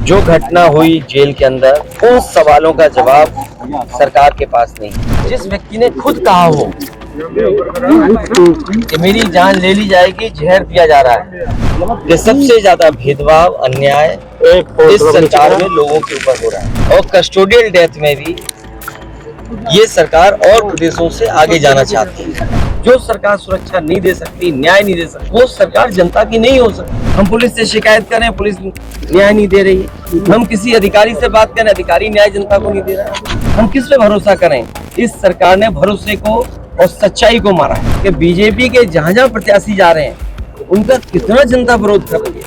जो घटना हुई जेल के अंदर, उन सवालों का जवाब सरकार के पास नहीं है। जिस व्यक्ति ने खुद कहा हो कि मेरी जान ले ली जाएगी, जहर दिया जा रहा है, कि सबसे ज्यादा भेदभाव अन्याय इस सरकार में लोगों के ऊपर हो रहा है। और कस्टोडियल डेथ में भी ये सरकार और प्रदेशों से आगे जाना चाहती है। जो सरकार सुरक्षा नहीं दे सकती, न्याय नहीं दे सकती, वो सरकार जनता की नहीं हो सकती। हम पुलिस से शिकायत करें, पुलिस न्याय नहीं दे रही है। हम किसी अधिकारी से बात करें, अधिकारी न्याय जनता को नहीं दे रहा है। हम किस पे भरोसा करें? इस सरकार ने भरोसे को और सच्चाई को मारा है कि बीजेपी के जहां जहां प्रत्याशी जा रहे हैं उनका कितना जनता विरोध कर रही है।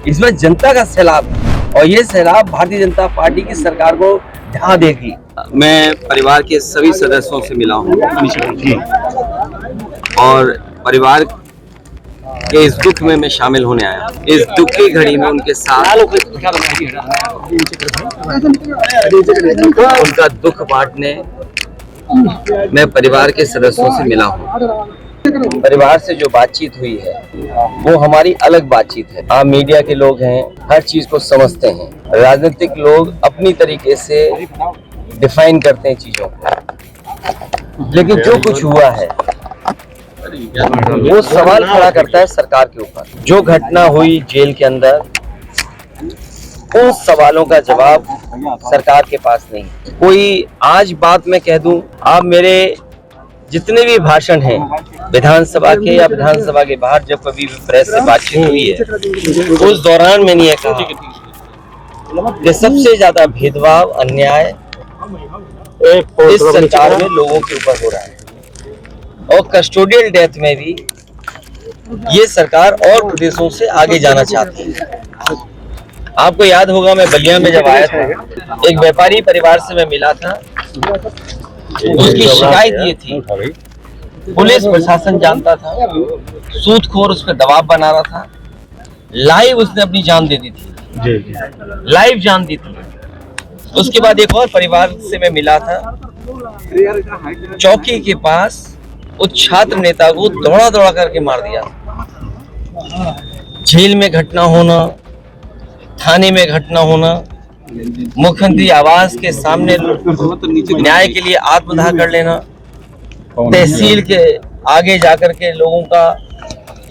इस बार जनता का सैलाब है और ये सैलाब भारतीय जनता पार्टी की सरकार को ढहा देगी। मैं परिवार के सभी सदस्यों से मिला हूँ और परिवार के इस दुख में मैं शामिल होने आया। इस दुख की घड़ी में उनके साथ उनका दुख बांटने मैं परिवार के सदस्यों से मिला हूँ। परिवार से जो बातचीत हुई है वो हमारी अलग बातचीत है। आप मीडिया के लोग हैं, हर चीज को समझते हैं। राजनीतिक लोग अपनी तरीके से डिफाइन करते हैं चीजों को, लेकिन जो कुछ हुआ है वो सवाल खड़ा करता है सरकार के ऊपर। जो घटना हुई जेल के अंदर, उन सवालों का जवाब सरकार के पास नहीं है। कोई आज बात मैं कह दूं, आप मेरे जितने भी भाषण हैं विधानसभा के या विधानसभा के बाहर जब कभी भी प्रेस से बातचीत हुई है, उस दौरान मैंने ये कहा कि सबसे ज्यादा भेदभाव अन्याय इस सरकार में लोगों के ऊपर हो रहा है। और कस्टोडियल डेथ में भी ये सरकार और प्रदेशों से आगे जाना चाहती है। आपको याद होगा, मैं बलिया में जब आया था, एक व्यापारी परिवार से मैं मिला था। उसकी शिकायत ये थी, पुलिस प्रशासन जानता था, सूदखोर उस पर दबाव बना रहा था। लाइव उसने अपनी जान दे दी थी, लाइव जान दी थी। उसके बाद एक और परिवार से मैं मिला था, चौकी के पास उस छात्र नेता को दौड़ा दौड़ा करके मार दिया। जेल में घटना होना, थाने में घटना होना, मुख्यमंत्री आवास के सामने न्याय के लिए आत्मदाह कर लेना, तहसील के आगे जाकर के लोगों का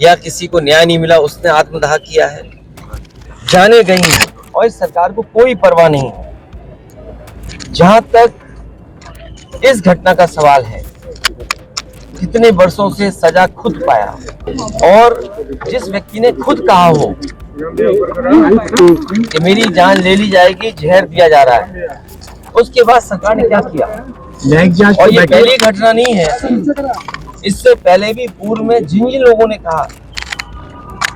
या किसी को न्याय नहीं मिला उसने आत्मदाह किया है, जाने गई है। और इस सरकार को कोई परवाह नहीं है। जहां तक इस घटना का सवाल है, कितने वर्षों से सजा खुद पाया, और जिस व्यक्ति ने खुद कहा हो कि मेरी जान ले ली जाएगी, जहर दिया जा रहा है, उसके बाद सरकार ने क्या किया? और ये पहली घटना नहीं है, इससे पहले भी पूर्व में जिन जिन लोगों ने कहा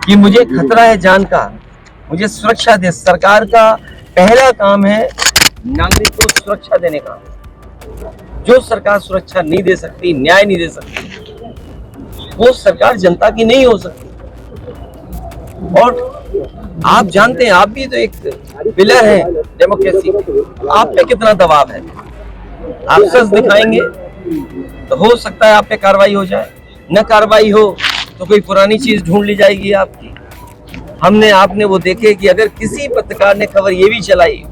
कि मुझे खतरा है जान का, मुझे सुरक्षा दे, सरकार का पहला काम है नागरिक को सुरक्षा देने का। जो सरकार सुरक्षा नहीं दे सकती, न्याय नहीं दे सकती, वो सरकार जनता की नहीं हो सकती। और आप जानते हैं, आप भी तो एक पिलर हैं डेमोक्रेसी, आप पे कितना दबाव है। आप सच दिखाएंगे तो हो सकता है आप पे कार्रवाई हो जाए, न कार्रवाई हो तो कोई पुरानी चीज ढूंढ ली जाएगी आपकी। आपने वो देखे कि अगर किसी पत्रकार ने खबर ये भी चलाई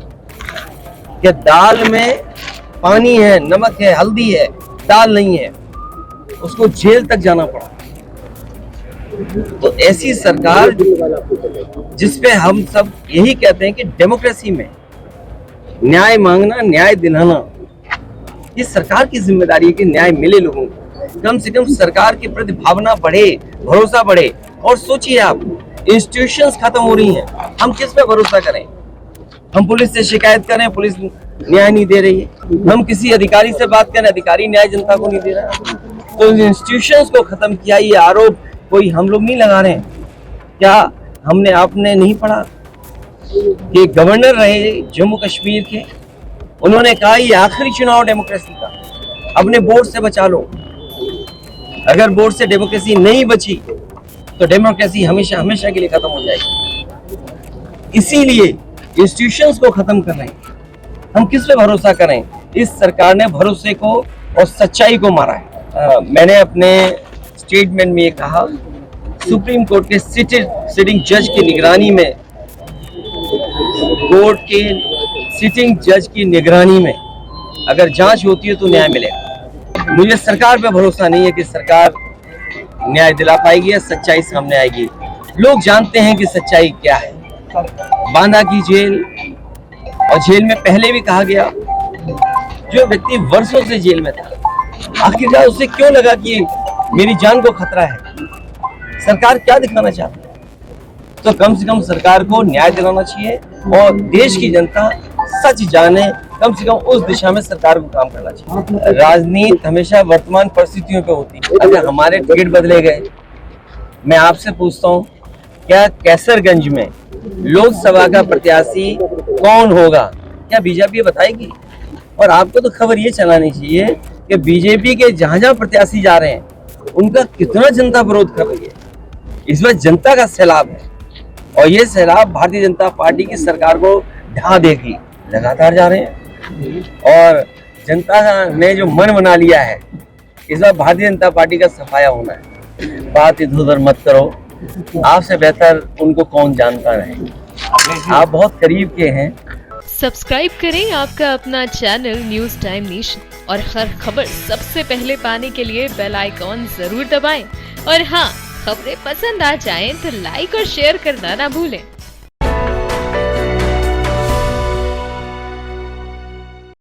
कि दाल में पानी है, नमक है, हल्दी है, दाल नहीं है, उसको जेल तक जाना पड़ा। तो ऐसी सरकार जिसपे हम सब यही कहते हैं कि डेमोक्रेसी में न्याय मांगना, न्याय दिलाना, ये सरकार की जिम्मेदारी है कि न्याय मिले लोगों को। कम से कम सरकार के प्रति भावना बढ़े, भरोसा बढ़े। और सोचिए आप, इंस्टीट्यूशंस खत्म हो रही हैं, हम किस पे भरोसा करें? हम पुलिस से शिकायत करें, पुलिस न्याय नहीं दे रही है। हम किसी अधिकारी से बात करें, अधिकारी न्याय जनता को नहीं दे रहा है। तो इंस्टीट्यूशंस को खत्म किया, ये आरोप कोई हम लोग नहीं लगा रहे हैं। क्या आपने नहीं पढ़ा कि गवर्नर रहे जम्मू कश्मीर के, उन्होंने कहा ये आखिरी चुनाव डेमोक्रेसी का, अपने बोर्ड से बचा लो। अगर बोर्ड से डेमोक्रेसी नहीं बची तो डेमोक्रेसी हमेशा हमेशा के लिए खत्म हो जाएगी। इसीलिए इंस्टीट्यूशंस को खत्म कर रहे हैं। हम किस पे भरोसा करें? इस सरकार ने भरोसे को और सच्चाई को मारा है। मैंने अपने स्टेटमेंट में ये कहा, सुप्रीम कोर्ट के सिटिंग जज की निगरानी में कोर्ट के सिटिंग जज की निगरानी में अगर जांच होती है तो न्याय मिलेगा। मुझे सरकार पे भरोसा नहीं है कि सरकार न्याय दिला पाएगी या सच्चाई सामने आएगी। लोग जानते हैं कि सच्चाई क्या है। बांदा की जेल, और जेल में पहले भी कहा गया, जो व्यक्ति वर्षों से जेल में था, आखिरकार उसे क्यों लगा कि मेरी जान को खतरा है? सरकार क्या दिखाना चाहती है? तो कम से कम सरकार को न्याय दिलाना चाहिए और देश की जनता सच जाने, कम से कम उस दिशा में सरकार को काम करना चाहिए। राजनीति हमेशा वर्तमान परिस्थितियों पे होती है। अगर हमारे टिकट बदले गए, मैं आपसे पूछता हूँ, क्या कैसरगंज में लोकसभा का प्रत्याशी कौन होगा? क्या बीजेपी बताएगी? और आपको तो खबर ये चलानी चाहिए कि बीजेपी के जहां जहां प्रत्याशी जा रहे हैं उनका कितना जनता विरोध कर रही है। इस बार जनता का सैलाब है और ये सैलाब भारतीय जनता पार्टी की सरकार को ढा देगी। लगातार जा रहे हैं और जनता ने जो मन बना लिया है, इस बार भारतीय जनता पार्टी का सफाया होना है। बात इधर उधर मत करो, आपसे बेहतर उनको कौन जानता है। आप बहुत करीब के हैं। सब्सक्राइब करें आपका अपना चैनल न्यूज़ टाइम नेशन और हर खबर सबसे पहले पाने के लिए बेल आइकॉन जरूर दबाएं। और हाँ, खबरें पसंद आ जाएं तो लाइक और शेयर करना ना भूलें।